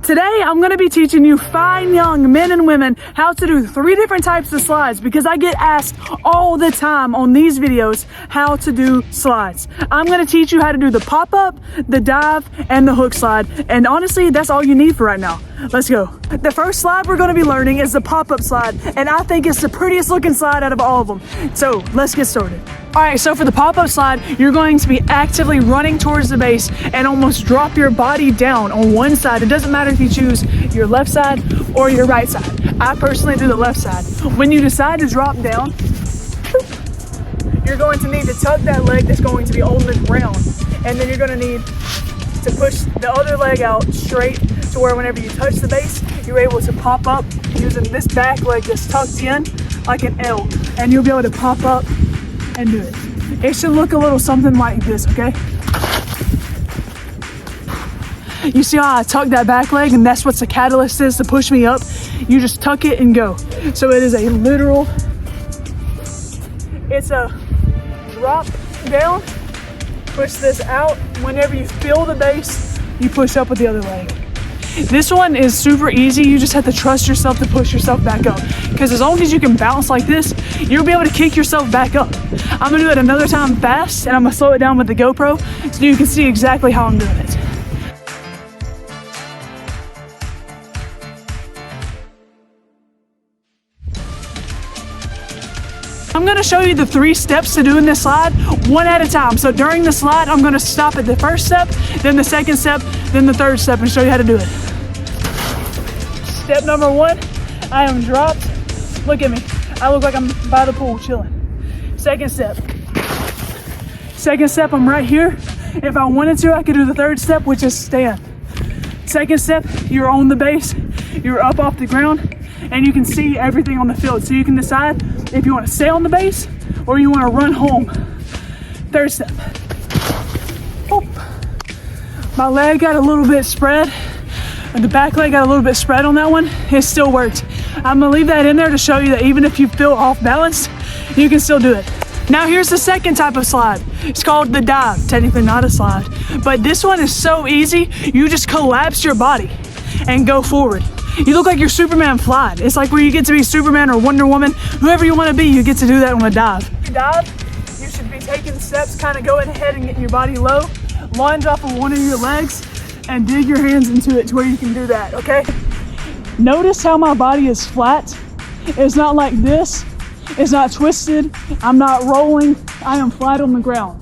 Today, I'm going to be teaching you fine young men and women how to do 3 different types of slides because I get asked all the time on these videos how to do slides. I'm going to teach you how to do the pop-up, the dive, and the hook slide. And honestly, that's all you need for right now. Let's go. The first slide we're going to be learning is the pop-up slide, and I think it's the prettiest looking slide out of all of them. So let's get started. All right, so for the pop-up slide, you're going to be actively running towards the base and almost drop your body down on one side. It doesn't matter if you choose your left side or your right side. I personally do the left side. When you decide to drop down, you're going to need to tuck that leg that's going to be on the ground. And then you're going to need to push the other leg out straight to where whenever you touch the base, you're able to pop up using this back leg that's tucked in like an L. And you'll be able to pop up and do it. It should look a little something like this, okay? You see how I tuck that back leg, and that's what the catalyst is to push me up? You just tuck it and go. So it is a literal, it's a drop down, push this out. Whenever you feel the base, you push up with the other leg. This one is super easy. You just have to trust yourself to push yourself back up. Because as long as you can bounce like this, you'll be able to kick yourself back up. I'm gonna do it another time fast, and I'm gonna slow it down with the GoPro so you can see exactly how I'm doing it. I'm gonna show you the 3 steps to doing this slide one at a time. So during the slide, I'm gonna stop at the first step, then the second step, then the third step, and show you how to do it. Step number 1, I am dropped. Look at me. I look like I'm by the pool chilling. Second step. Second step, I'm right here. If I wanted to, I could do the third step, which is stand. Second step, you're on the base, you're up off the ground, and you can see everything on the field. So you can decide if you want to stay on the base or you want to run home. Third step. Oh. My leg got a little bit spread, and the back leg got a little bit spread on that one. It still worked. I'm gonna leave that in there to show you that even if you feel off balance, you can still do it. Now here's the second type of slide. It's called the dive. Technically not a slide, but this one is so easy. You just collapse your body and go forward. You look like you're Superman flying. It's like where you get to be Superman or Wonder Woman, whoever you want to be, you get to do that on a dive. Dive, you should be taking steps, kind of going ahead and getting your body low, lunge off of one of your legs, and dig your hands into it to where you can do that, okay? Notice how my body is flat. It's not like this. It's not twisted. I'm not rolling. I am flat on the ground.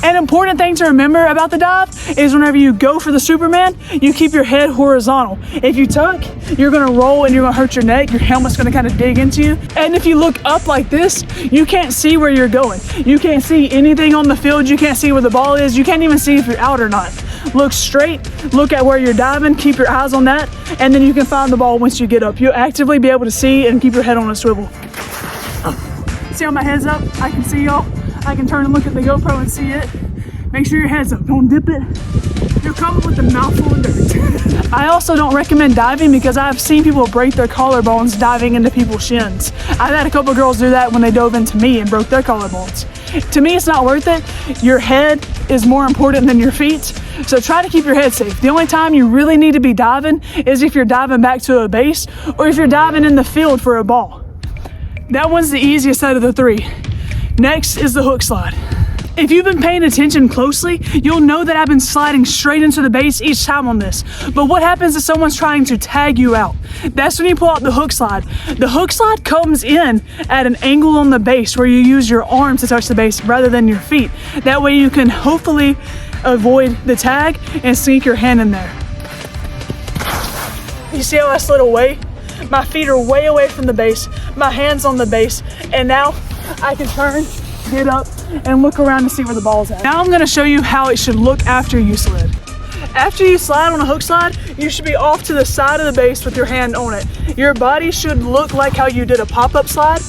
An important thing to remember about the dive is whenever you go for the Superman, you keep your head horizontal. If you tuck, you're gonna roll and you're gonna hurt your neck. Your helmet's gonna kind of dig into you. And if you look up like this, you can't see where you're going. You can't see anything on the field. You can't see where the ball is. You can't even see if you're out or not. Look straight, look at where you're diving, keep your eyes on that, and then you can find the ball once you get up. You'll actively be able to see and keep your head on a swivel. See how my head's up? I can see y'all. I can turn and look at the GoPro and see it. Make sure your head's up, don't dip it. You'll come up with a mouthful of dirt. I also don't recommend diving because I've seen people break their collarbones diving into people's shins. I've had a couple girls do that when they dove into me and broke their collarbones. To me, it's not worth it. Your head is more important than your feet, so try to keep your head safe. The only time you really need to be diving is if you're diving back to a base or if you're diving in the field for a ball. That one's the easiest out of the 3. Next is the hook slide. If you've been paying attention closely, you'll know that I've been sliding straight into the base each time on this. But what happens if someone's trying to tag you out? That's when you pull out the hook slide. The hook slide comes in at an angle on the base where you use your arms to touch the base rather than your feet. That way you can hopefully avoid the tag and sneak your hand in there. You see how I slid away? My feet are way away from the base, my hand's on the base, and now I can turn, get up, and look around to see where the ball's at. Now I'm gonna show you how it should look after you slid. After you slide on a hook slide, you should be off to the side of the base with your hand on it. Your body should look like how you did a pop-up slide,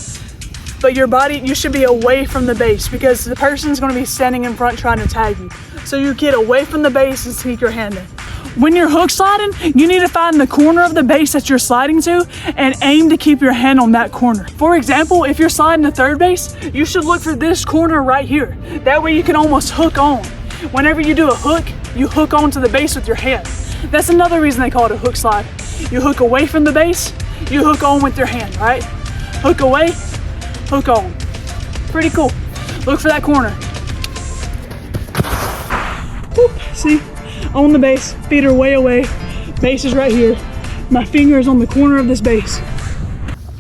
but you should be away from the base because the person's gonna be standing in front trying to tag you. So you get away from the base and sneak your hand in. When you're hook sliding, you need to find the corner of the base that you're sliding to and aim to keep your hand on that corner. For example, if you're sliding to third base, you should look for this corner right here. That way you can almost hook on. Whenever you do a hook, you hook onto the base with your hand. That's another reason they call it a hook slide. You hook away from the base, you hook on with your hand, right? Hook away, hook on. Pretty cool. Look for that corner. Woo, see, on the base, feet are way away. Base is right here. My finger is on the corner of this base.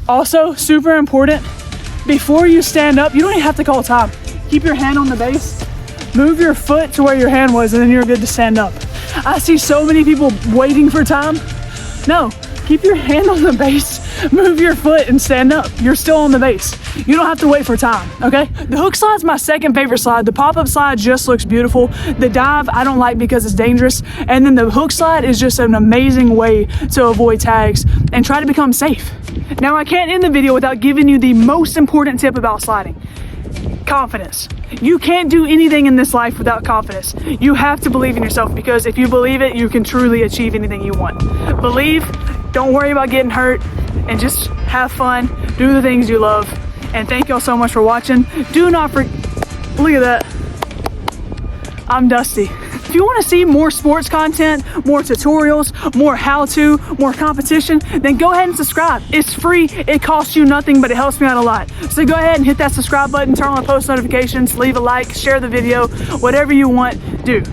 Also, super important, before you stand up, you don't even have to call time. Keep your hand on the base, move your foot to where your hand was, and then you're good to stand up. I see so many people waiting for time. No, keep your hand on the base, move your foot, and stand up. You're still on the base. You don't have to wait for time, okay? The hook slide's my second favorite slide. The pop-up slide just looks beautiful. The dive, I don't like because it's dangerous. And then the hook slide is just an amazing way to avoid tags and try to become safe. Now, I can't end the video without giving you the most important tip about sliding. Confidence. You can't do anything in this life without confidence. You have to believe in yourself, because if you believe it, you can truly achieve anything you want. Believe, don't worry about getting hurt, and just have fun, do the things you love. And thank y'all so much for watching. Do not forget, look at that. I'm Dusty. If you want to see more sports content, more tutorials, more how-to, more competition, then go ahead and subscribe. It's free, it costs you nothing, but it helps me out a lot. So go ahead and hit that subscribe button, turn on post notifications, leave a like, share the video, whatever you want, do.